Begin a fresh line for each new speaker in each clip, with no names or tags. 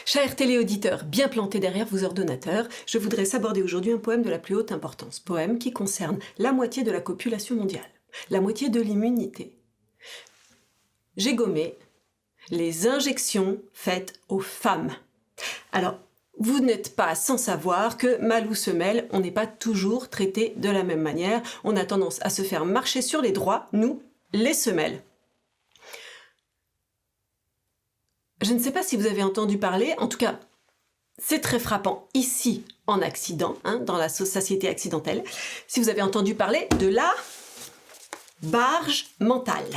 Chers téléauditeurs bien plantés derrière vos ordinateurs, je voudrais aborder aujourd'hui un poème de la plus haute importance, poème qui concerne la moitié de la population mondiale, la moitié de l'immunité. J'ai gommé les injections faites aux femmes. Alors, vous n'êtes pas sans savoir que mâle ou femelle, on n'est pas toujours traité de la même manière. On a tendance à se faire marcher sur les droits, nous, les semelles. Je ne sais pas si vous avez entendu parler, en tout cas, c'est très frappant ici en Occident, dans la société accidentelle, si vous avez entendu parler de la barge mentale.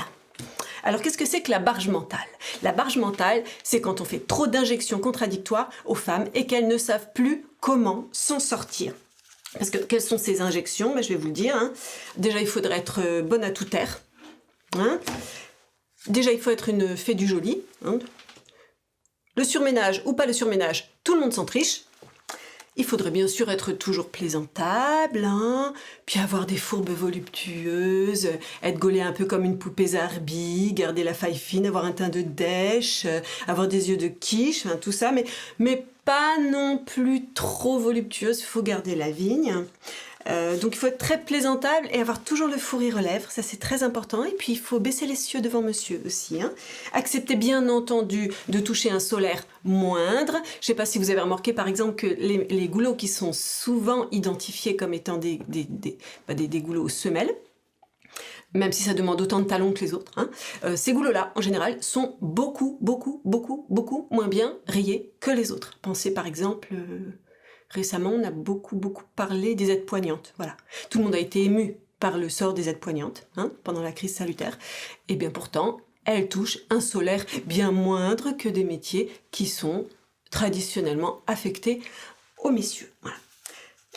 Alors qu'est-ce que c'est que la barge mentale? La barge mentale, c'est quand on fait trop d'injections contradictoires aux femmes et qu'elles ne savent plus comment s'en sortir. Parce que quelles sont ces injections? Je vais vous le dire. Déjà, il faudrait être bonne à tout taire. Déjà, il faut être une fée du joli. Le surménage ou pas le surménage, tout le monde s'en triche. Il faudrait bien sûr être toujours plaisantable, puis avoir des fourbes voluptueuses, être gaulé un peu comme une poupée Zarbi, garder la faille fine, avoir un teint de dèche, avoir des yeux de quiche, tout ça, mais pas non plus trop voluptueuse, il faut garder la vigne. Donc il faut être très plaisantable et avoir toujours le fou rire aux lèvres, ça c'est très important. Et puis il faut baisser les cieux devant monsieur aussi. Accepter bien entendu de toucher un solaire moindre. Je ne sais pas si vous avez remarqué par exemple que les goulots qui sont souvent identifiés comme étant des goulots semelles, même si ça demande autant de talons que les autres, ces goulots-là, en général, sont beaucoup moins bien rayés que les autres. Pensez par exemple... Récemment, on a beaucoup parlé des aides poignantes. Voilà. Tout le monde a été ému par le sort des aides poignantes pendant la crise salutaire. Et bien pourtant, elles touchent un solaire bien moindre que des métiers qui sont traditionnellement affectés aux messieurs. Voilà.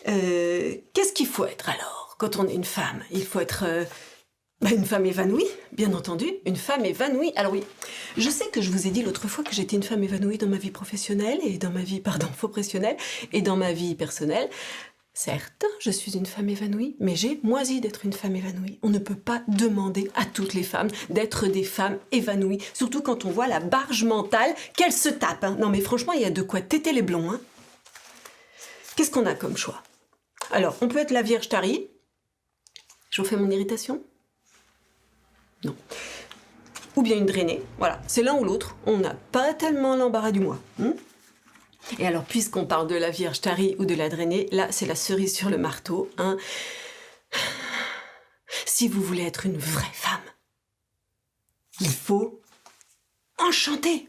Qu'est-ce qu'il faut être alors quand on est une femme? Il faut être une femme évanouie, bien entendu, une femme évanouie. Alors oui, je sais que je vous ai dit l'autre fois que j'étais une femme évanouie dans ma vie professionnelle et dans ma vie, professionnelle et dans ma vie personnelle. Certes, je suis une femme évanouie, mais j'ai moisi d'être une femme évanouie. On ne peut pas demander à toutes les femmes d'être des femmes évanouies, surtout quand on voit la barge mentale qu'elles se tapent. Non mais franchement, il y a de quoi téter les blonds. Qu'est-ce qu'on a comme choix? Alors, on peut être la Vierge tarie. Je vous fais mon irritation? Non. Ou bien une drainée, voilà, c'est l'un ou l'autre, on n'a pas tellement l'embarras du mois. Et alors, puisqu'on parle de la Vierge tarie ou de la drainée, là, c'est la cerise sur le marteau. Si vous voulez être une vraie femme, il faut enchanter.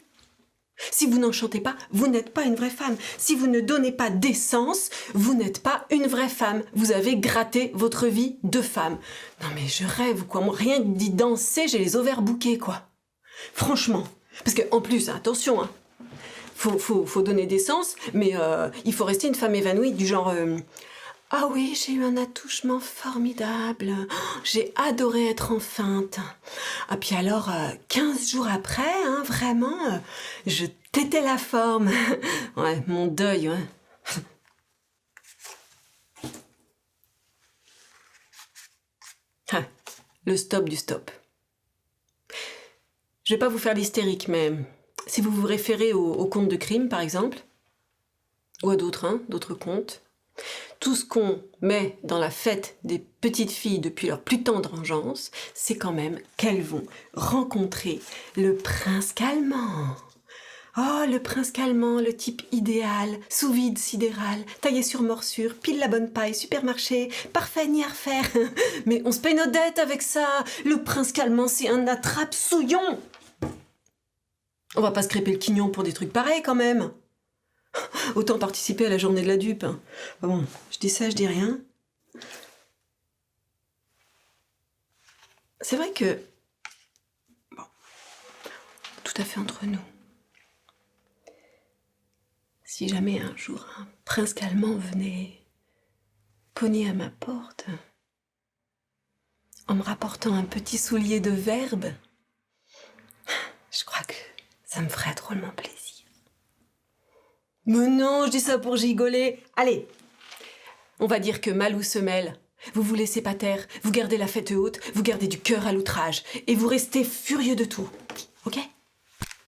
Si vous n'enchantez pas, vous n'êtes pas une vraie femme. Si vous ne donnez pas d'essence, vous n'êtes pas une vraie femme. Vous avez gratté votre vie de femme. Non mais je rêve, quoi. Moi, rien que d'y danser, j'ai les ovaires bouqués, quoi. Franchement. Parce que, en plus, attention, faut donner d'essence, mais il faut rester une femme évanouie du genre... Ah oui, j'ai eu un attouchement formidable. J'ai adoré être enceinte. Ah puis alors, 15 jours après, vraiment, je tétais la forme. Ouais, mon deuil, le stop du stop. Je vais pas vous faire l'hystérique, mais si vous vous référez au conte de crime, par exemple, ou à d'autres contes, tout ce qu'on met dans la fête des petites filles depuis leur plus tendre engeance, c'est quand même qu'elles vont rencontrer le prince calmant. Oh, le prince calmant, le type idéal, sous vide sidéral, taillé sur morsure, pile la bonne paille, supermarché, parfait ni à refaire. Mais on se paye nos dettes avec ça. Le prince calmant, c'est un attrape-souillon. On va pas se crêper le quignon pour des trucs pareils quand même. Autant participer à la journée de la dupe. Bon, je dis ça, je dis rien. C'est vrai que... Bon, tout à fait entre nous. Si jamais un jour un prince calmant venait cogner à ma porte, en me rapportant un petit soulier de verbe, Ça me ferait drôlement plaisir. Mais non, je dis ça pour gigoler. Allez, on va dire que mâle ou semelle, vous vous laissez pas taire, vous gardez la fête haute, vous gardez du cœur à l'outrage, et vous restez furieux de tout. Ok ?